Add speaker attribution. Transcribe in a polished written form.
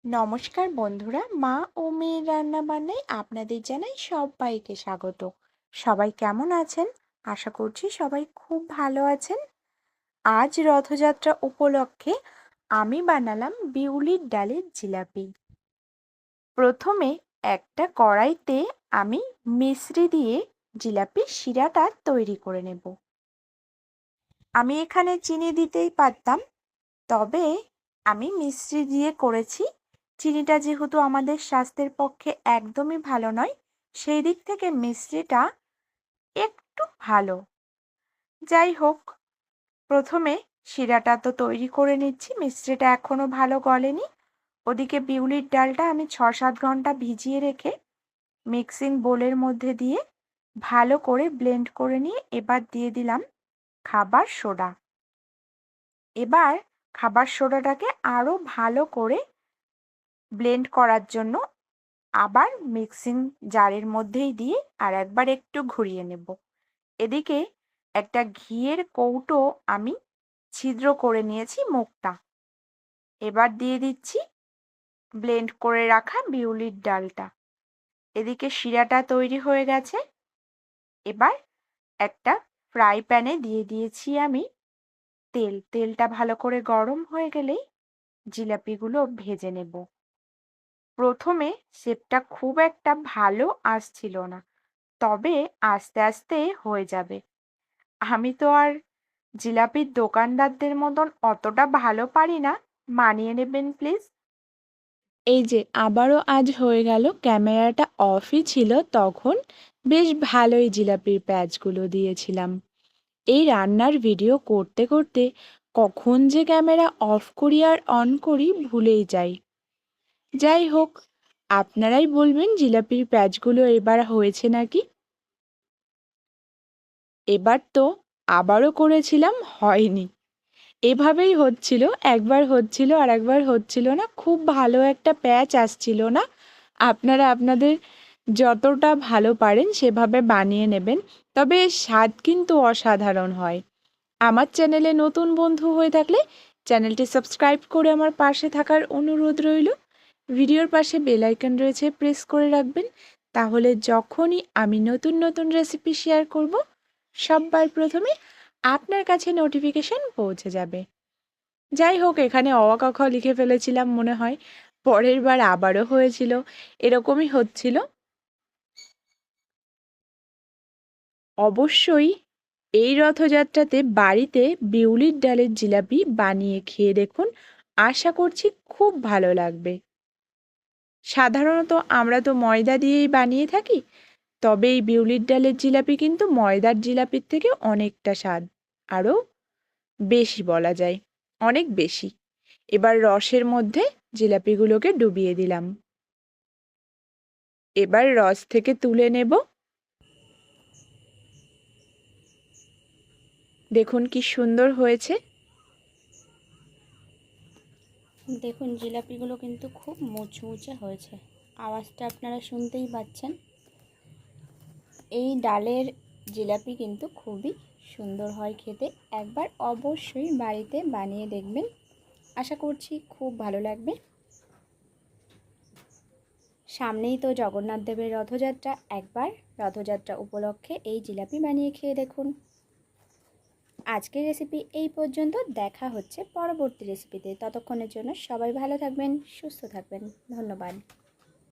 Speaker 1: নমস্কার বন্ধুরা, মা ও মেয়ের রান্না বান্নায় আপনাদের জানাই সবাইকে স্বাগত। সবাই কেমন আছেন? আশা করছি সবাই খুব ভালো আছেন। আজ রথযাত্রা উপলক্ষে আমি বানালাম বিউলির ডালের জিলাপি। প্রথমে একটা কড়াইতে আমি মিশ্রি দিয়ে জিলাপির শিরাটা তৈরি করে নেব। আমি এখানে চিনি দিতেই পারতাম, তবে আমি মিশ্রি দিয়ে করেছি। চিনিটা যেহেতু আমাদের স্বাস্থ্যের পক্ষে একদমই ভালো নয়, সেই দিক থেকে মিশ্রিটা একটু ভালো। যাই হোক, প্রথমে শিরাটা তো তৈরি করে নিচ্ছি। মিশ্রিটা এখনো ভালো গলেনি। ওদিকে বিউলির ডালটা আমি ৬-৭ ঘন্টা ভিজিয়ে রেখে মিক্সিং বোলের মধ্যে দিয়ে ভালো করে ব্লেন্ড করে নিয়ে এবার দিয়ে দিলাম খাবার সোডা। এবার খাবার সোডাটাকে আরো ভালো করে ব্লেন্ড করার জন্য আবার মিক্সিং জারের মধ্যেই দিয়ে আর একবার একটু ঘুরিয়ে নেব। এদিকে একটা ঘিয়ের কৌটো আমি ছিদ্র করে নিয়েছি মুখটা। এবার দিয়ে দিচ্ছি ব্লেন্ড করে রাখা বিউলির ডালটা। এদিকে শিরাটা তৈরি হয়ে গেছে। এবার একটা ফ্রাই প্যানে দিয়ে দিয়েছি আমি তেল। তেলটা ভালো করে গরম হয়ে গেলেই জিলাপিগুলো ভেজে নেব। প্রথমে শেপটা খুব একটা ভালো আসছিল না, তবে আস্তে আস্তে হয়ে যাবে। আমি তো আর জিলাপির দোকানদারদের মতন অতটা ভালো পারি না, মানিয়ে নেবেন প্লিজ। এই যে আবারও আজ হয়ে গেল, ক্যামেরাটা অফই ছিল তখন বেশ ভালোই জিলাপির প্যাচগুলো দিয়েছিলাম। এই রান্নার ভিডিও করতে করতে কখন যে ক্যামেরা অফ করি আর অন করি ভুলেই যাই। যাই হোক, আপনারাই বলবেন জিলাপির প্যাচগুলো এবার হয়েছে নাকি। এবার তো আবারও করেছিলাম, হয়নি। এভাবেই হচ্ছিল, একবার হচ্ছিল আর একবার হচ্ছিল না। খুব ভালো একটা প্যাচ আসছিল না। আপনারা আপনাদের যতটা ভালো পারেন সেভাবে বানিয়ে নেবেন, তবে স্বাদ কিন্তু অসাধারণ হয়। আমার চ্যানেলে নতুন বন্ধু হয়ে থাকলে চ্যানেলটি সাবস্ক্রাইব করে আমার পাশে থাকার অনুরোধ রইল। ভিডিওর পাশে বেল আইকন রয়েছে, প্রেস করে রাখবেন, তাহলে যখনই আমি নতুন নতুন রেসিপি শেয়ার করব সবার প্রথমে আপনার কাছে নোটিফিকেশন পৌঁছে যাবে। যাই হোক, এখানে অ আ ক খ লিখে ফেলেছিলাম মনে হয়। পরের বার আবারও হয়েছিল, এরকমই হচ্ছিল। অবশ্যই এই রথযাত্রাতে বাড়িতে বিউলির ডালের জিলাপি বানিয়ে খেয়ে দেখুন, আশা করছি খুব ভালো লাগবে। সাধারণত আমরা তো ময়দা দিয়েই বানিয়ে থাকি, তবে এই বিউলির ডালের জিলাপি কিন্তু ময়দার জিলাপির থেকে অনেকটা স্বাদ, আরও বেশি বলা যায়, অনেক বেশি। এবার রসের মধ্যে জিলাপিগুলোকে ডুবিয়ে দিলাম। এবার রস থেকে তুলে নেব। দেখুন কি সুন্দর হয়েছে।
Speaker 2: দেখুন জিলাপিগুলো কিন্তু খুব মুচমুচে হয়েছে, আওয়াজটা আপনারা শুনতেই পাচ্ছেন। এই ডালের জিলাপি কিন্তু খুবই সুন্দর হয় খেতে। একবার অবশ্যই বাড়িতে বানিয়ে দেখবেন, আশা করছি খুব ভালো লাগবে। সামনেই তো জগন্নাথ দেবের রথযাত্রা, একবার রথযাত্রা উপলক্ষে এই জিলাপি বানিয়ে খেয়ে দেখুন। আজকের রেসিপি এই পর্যন্ত, দেখা হচ্ছে পরবর্তী রেসিপিতে। ততক্ষণের জন্য সবাই ভালো থাকবেন, সুস্থ থাকবেন। ধন্যবাদ।